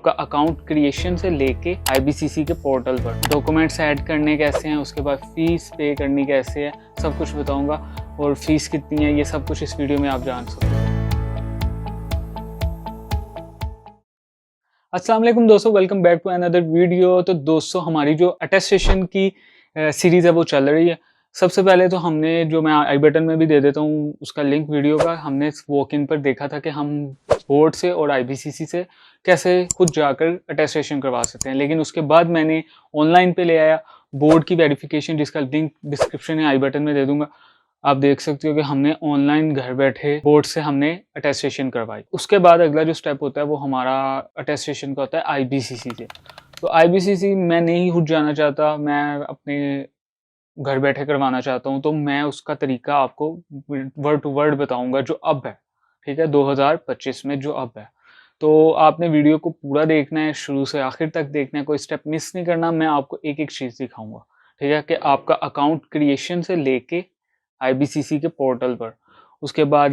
आपका account creation से लेके IBCC के पोर्टल पर डॉक्यूमेंट्स ऐड करने कैसे हैं, उसके बाद फीस पे करनी कैसे है, सब कुछ बताऊंगा। और फीस कितनी है, ये सब कुछ इस वीडियो में आप जान सकते हो। अस्सलाम वालेकुम दोस्तों, welcome back to another video. तो दोस्तों, हमारी जो अटेस्टेशन की सीरीज़ है वो चल रही है। सबसे पहले तो हमने, जो मैं आई बटन में भी दे देता हूँ उसका लिंक वीडियो का, हमने वॉक इन पर देखा था कि हम बोर्ड से और IBCC से कैसे खुद जाकर अटेस्टेशन करवा सकते हैं। लेकिन उसके बाद मैंने ऑनलाइन पे ले आया बोर्ड की वेरिफिकेशन, जिसका लिंक डिस्क्रिप्शन या आई बटन में दे दूंगा। आप देख सकते हो कि हमने ऑनलाइन घर बैठे बोर्ड से हमने अटेस्टेशन करवाई। उसके बाद अगला जो स्टेप होता है वो हमारा अटेस्टेशन का होता है IBCC से। तो IBCC मैं नहीं खुद जाना चाहता, मैं अपने घर बैठे करवाना चाहता हूँ, तो मैं उसका तरीका आपको वर्ड टू वर्ड बताऊंगा जो अब है, ठीक है, 2025 में जो अब है। तो आपने वीडियो को पूरा देखना है, शुरू से आखिर तक देखना है, कोई स्टेप मिस नहीं करना। मैं आपको एक एक चीज़ दिखाऊंगा, ठीक है, कि आपका अकाउंट क्रिएशन से लेके IBCC के पोर्टल पर, उसके बाद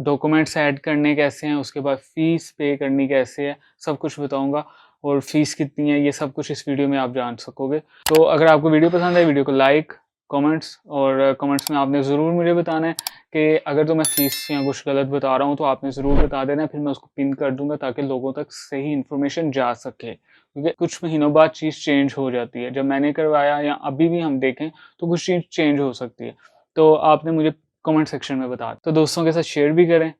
डॉक्यूमेंट्स ऐड करने कैसे हैं, उसके बाद फीस पे करनी कैसे है, सब कुछ बताऊंगा। और फीस कितनी है, ये सब कुछ इस वीडियो में आप जान सकोगे। तो अगर आपको वीडियो पसंद है, वीडियो को लाइक, कमेंट्स, और कमेंट्स में आपने ज़रूर मुझे बताना है कि अगर तो मैं फीस या कुछ गलत बता रहा हूँ तो आपने ज़रूर बता देना है, फिर मैं उसको पिन कर दूंगा ताकि लोगों तक सही इन्फॉर्मेशन जा सके। क्योंकि कुछ महीनों बाद चीज़ चेंज हो जाती है। जब मैंने करवाया या अभी भी हम देखें तो कुछ चीज़ चेंज हो सकती है। तो आपने मुझे कमेंट सेक्शन में बता, तो दोस्तों के साथ शेयर भी करें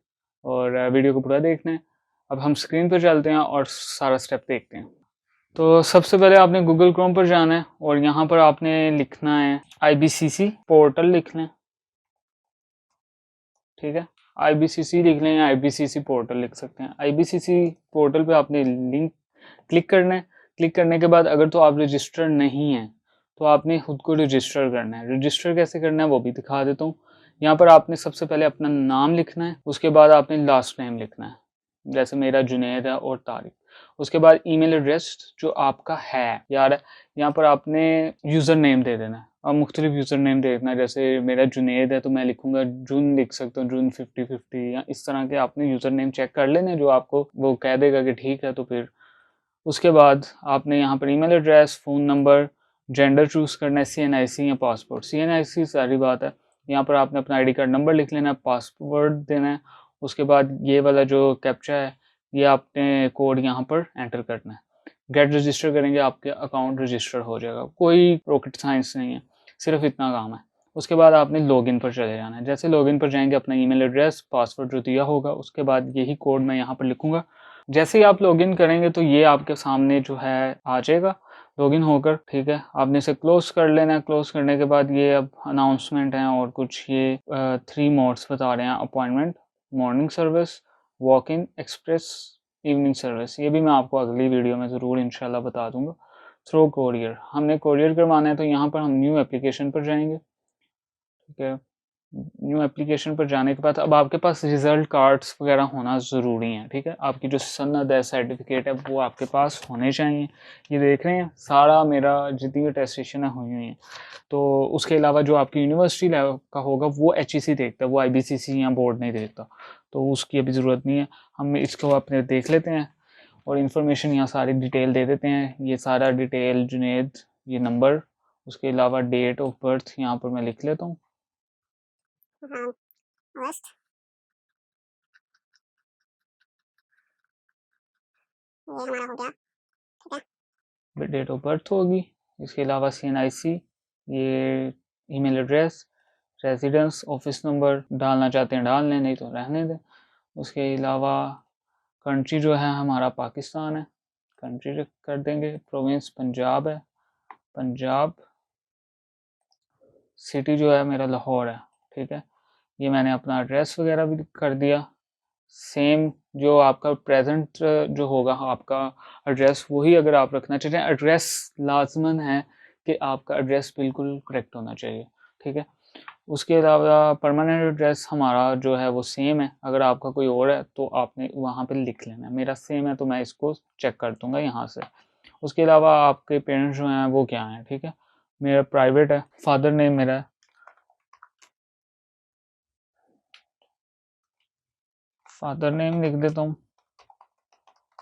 और वीडियो को पूरा देखना है। अब हम स्क्रीन पर चलते हैं और सारा स्टेप देखते हैं। तो सबसे पहले आपने गूगल क्रोम पर जाना है और यहाँ पर आपने लिखना है IBCC पोर्टल लिख लें, ठीक है। IBCC लिख लें या IBCC पोर्टल लिख सकते हैं। IBCC पोर्टल पे आपने लिंक क्लिक करना है। क्लिक करने के बाद अगर तो आप रजिस्टर्ड नहीं हैं तो आपने खुद को रजिस्टर करना है। रजिस्टर कैसे करना है वो भी दिखा देता हूँ। यहाँ पर आपने सबसे पहले अपना नाम लिखना है, उसके बाद आपने लास्ट नेम लिखना है, जैसे मेरा जुनैद है और तारिक। उसके बाद ईमेल एड्रेस जो आपका है यार, यहाँ पर आपने यूज़र नेम दे देना है। आप मुख्तलिफ यूज़र नेम दे देना है, जैसे मेरा जुनैद है तो मैं लिखूंगा जून, लिख सकता हूँ जून 5050, या इस तरह के आपने यूज़र नेम चेक कर लेने जो आपको वो कह देगा कि ठीक है। तो फिर उसके बाद आपने यहाँ पर email address, phone number, gender choose करना है, CNIC या पासपोर्ट। CNIC सारी बात है। यहाँ पर आपने अपना ID कार्ड नंबर लिख लेना है, पासवर्ड देना है। उसके बाद ये वाला जो कैप्चा है ये आपने कोड यहाँ पर एंटर करना है। गेट रजिस्टर करेंगे, आपके अकाउंट रजिस्टर हो जाएगा। कोई रॉकेट साइंस नहीं है, सिर्फ इतना काम है। उसके बाद आपने लॉगिन पर चले जाना है। जैसे लॉगिन पर जाएंगे, अपना ईमेल एड्रेस, पासवर्ड जो दिया होगा, उसके बाद यही कोड मैं यहाँ पर लिखूंगा। जैसे ही आप लॉगिन करेंगे तो ये आपके सामने जो है आ जाएगा लॉगिन होकर, ठीक है। आपने इसे क्लोज कर लेना है। क्लोज करने के बाद ये अब अनाउंसमेंट है और कुछ ये 3 मोड्स बता रहे हैं, appointment, morning service, walk in, express, evening service. ये भी मैं आपको अगली वीडियो में ज़रूर इंशाल्लाह बता दूंगा। थ्रू कोरियर, हमने कोरियर करवाना है तो यहाँ पर हम न्यू एप्लीकेशन पर जाएंगे, ठीक है। न्यू एप्लीकेशन पर जाने के बाद अब आपके पास रिजल्ट कार्ड्स वगैरह होना ज़रूरी है, ठीक है। आपकी जो सनद है, सर्टिफिकेट है, वो आपके पास होने चाहिए। ये देख रहे हैं सारा मेरा जितनी भी अटेस्टेशन है हुई हुई है। तो उसके अलावा जो आपकी यूनिवर्सिटी लेवल का होगा वो HEC देखता है, वो IBCC या बोर्ड नहीं देखता, तो उसकी अभी ज़रूरत नहीं है। हम इसको अपने देख लेते हैं और इन्फॉर्मेशन यहाँ सारी डिटेल दे देते हैं। ये सारा डिटेल जुनैद, ये नंबर, उसके अलावा डेट ऑफ बर्थ यहाँ पर मैं लिख लेता हूँ। अगस्त, ये हमारा हो गया, ठीक है। डेट ऑफ बर्थ होगी। इसके अलावा CNIC, ये email address, residence, office number डालना चाहते हैं डाल लें, नहीं तो रहने दें। उसके अलावा कंट्री जो है हमारा पाकिस्तान है, कंट्री कर देंगे। प्रोविंस पंजाब है, पंजाब। सिटी जो है मेरा लाहौर है, ठीक है। ये मैंने अपना एड्रेस वगैरह भी कर दिया। सेम जो आपका प्रेजेंट जो होगा आपका एड्रेस, वही अगर आप रखना चाहते हैं। एड्रेस लाजमन है कि आपका एड्रेस बिल्कुल करेक्ट होना चाहिए, ठीक है। उसके अलावा परमानेंट एड्रेस हमारा जो है वो सेम है। अगर आपका कोई और है तो आपने वहाँ पे लिख लेना है। मेरा सेम है तो मैं इसको चेक कर दूंगा यहाँ से। उसके अलावा आपके पेरेंट्स जो हैं वो क्या हैं, ठीक है। मेरा प्राइवेट है, फादर नेम मेरा है, फादर नेम लिख देता हूँ,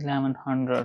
1100.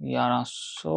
1100.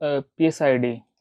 PSID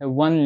1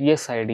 PSID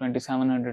2700